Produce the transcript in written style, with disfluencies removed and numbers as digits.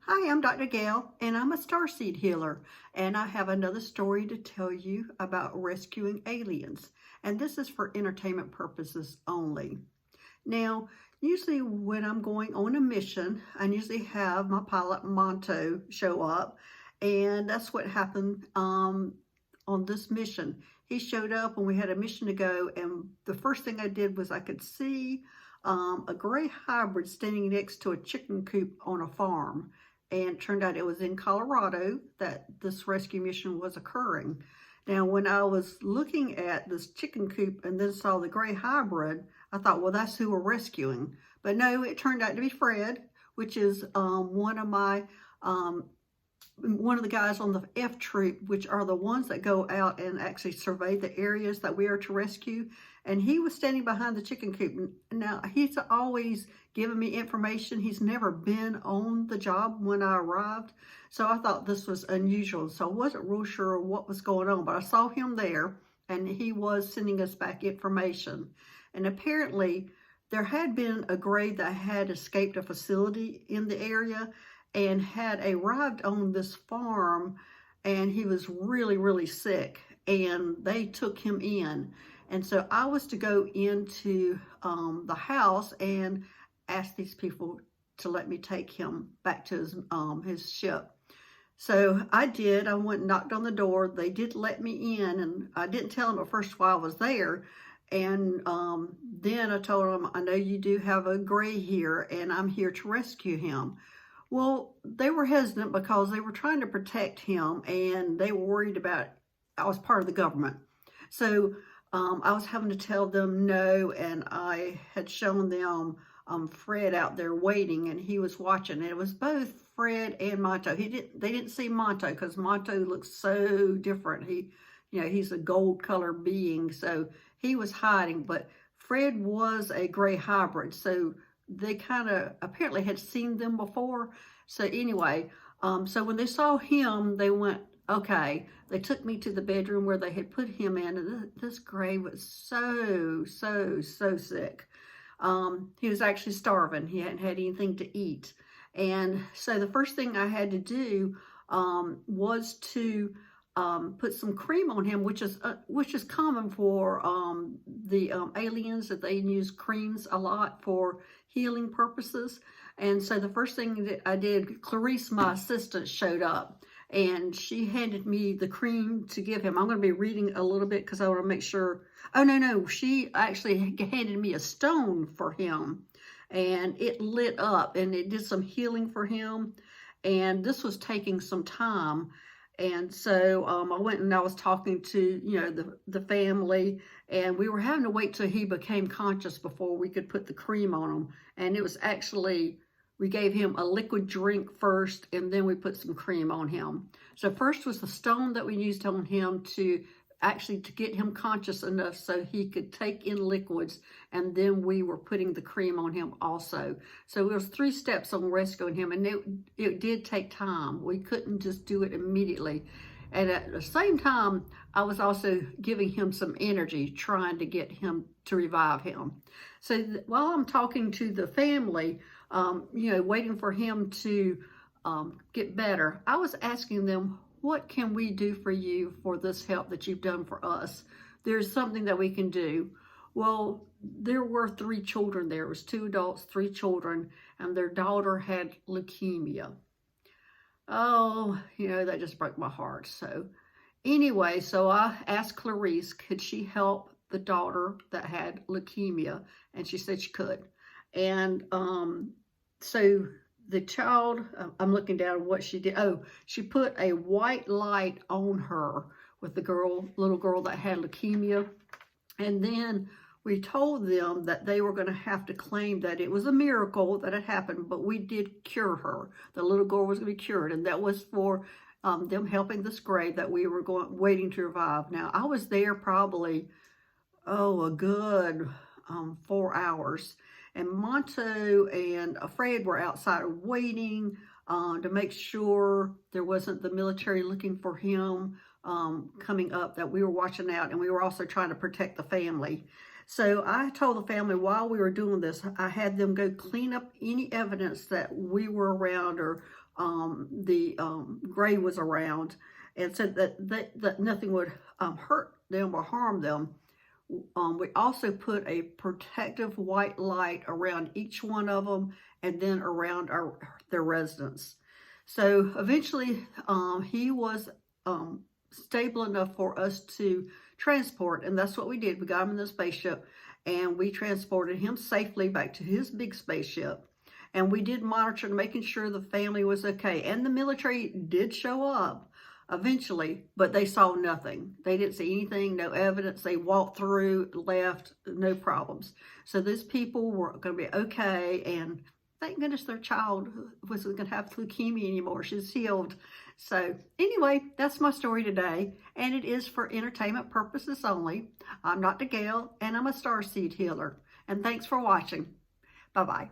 Hi, I'm Dr. Gail, and I'm a starseed healer, and I have another story to tell you about rescuing aliens, and this is for entertainment purposes only. Now, usually when I'm going on a mission, I usually have my pilot Monto show up, and that's what happened on this mission. He showed up when we had a mission to go, and the first thing I did was I could see a gray hybrid standing next to a chicken coop on a farm. And it turned out it was in Colorado that this rescue mission was occurring. Now, when I was looking at this chicken coop and then saw the gray hybrid, I thought, well, that's who we're rescuing. But no, it turned out to be Fred, which is one of the guys on the F troop, which are the ones that go out and actually survey the areas that we are to rescue. And he was standing behind the chicken coop. Now, he's always given me information. He's never been on the job when I arrived. So I thought this was unusual. So I wasn't real sure what was going on, but I saw him there and he was sending us back information. And apparently there had been a gray that had escaped a facility in the area and had arrived on this farm, and he was really, really sick, and they took him in. And so I was to go into the house and ask these people to let me take him back to his ship. So I did. I went and knocked on the door. They did let me in, and I didn't tell them at first while I was there. And then I told them, I know you do have a gray here, and I'm here to rescue him. Well, they were hesitant because they were trying to protect him, and they were worried about I was part of the government. So I was having to tell them no, and I had shown them Fred out there waiting, and he was watching. And it was both Fred and Monto. They didn't see Monto because Monto looks so different. He's a gold-colored being, so he was hiding. But Fred was a gray hybrid, so they kind of apparently had seen them before. So anyway, so when they saw him, they went, okay. They took me to the bedroom where they had put him in, and this gray was so sick. He was actually starving. He hadn't had anything to eat. And so the first thing I had to do was to put some cream on him, which is common for the aliens, that they use creams a lot for healing purposes. And so the first thing that I did, Clarice, my assistant, showed up, and she handed me the cream to give him. I'm going to be reading a little bit because I want to make sure. Oh, no, she actually handed me a stone for him, and it lit up, and it did some healing for him. And this was taking some time. And so I went and I was talking to, the family, and we were having to wait till he became conscious before we could put the cream on him. And it was actually, we gave him a liquid drink first, and then we put some cream on him. So first was the stone that we used on him to get him conscious enough so he could take in liquids, and then we were putting the cream on him also. So there was 3 steps on rescuing him, and it did take time. We couldn't just do it immediately. And at the same time, I was also giving him some energy, trying to get him to revive him. So while I'm talking to the family, waiting for him to get better, I was asking them, what can we do for you for this help that you've done for us? There's something that we can do. Well, there were 3 children there. It was 2 adults, 3 children, and their daughter had leukemia. Oh, that just broke my heart. So anyway, so I asked Clarice, could she help the daughter that had leukemia? And she said she could. And so the child, I'm looking down at what she did. Oh, she put a white light on her with the little girl that had leukemia. And then we told them that they were going to have to claim that it was a miracle that had happened, but we did cure her. The little girl was going to be cured, and that was for them helping this gray that we were waiting to revive. Now, I was there probably, a good 4 hours. And Monto and Fred were outside waiting to make sure there wasn't the military looking for him coming up, that we were watching out, and we were also trying to protect the family. So I told the family while we were doing this, I had them go clean up any evidence that we were around, or Gray was around, and said that nothing would hurt them or harm them. We also put a protective white light around each one of them and then around their residence. So eventually he was stable enough for us to transport, and that's what we did. We got him in the spaceship and we transported him safely back to his big spaceship. And we did monitor, making sure the family was okay. And the military did show up eventually, but they saw nothing. They didn't see anything, no evidence. They walked through, left, no problems. So these people were going to be okay, and thank goodness their child wasn't going to have leukemia anymore. She's healed. So anyway, that's my story today, and it is for entertainment purposes only. I'm Dr. Gail, and I'm a starseed healer. And thanks for watching. Bye-bye.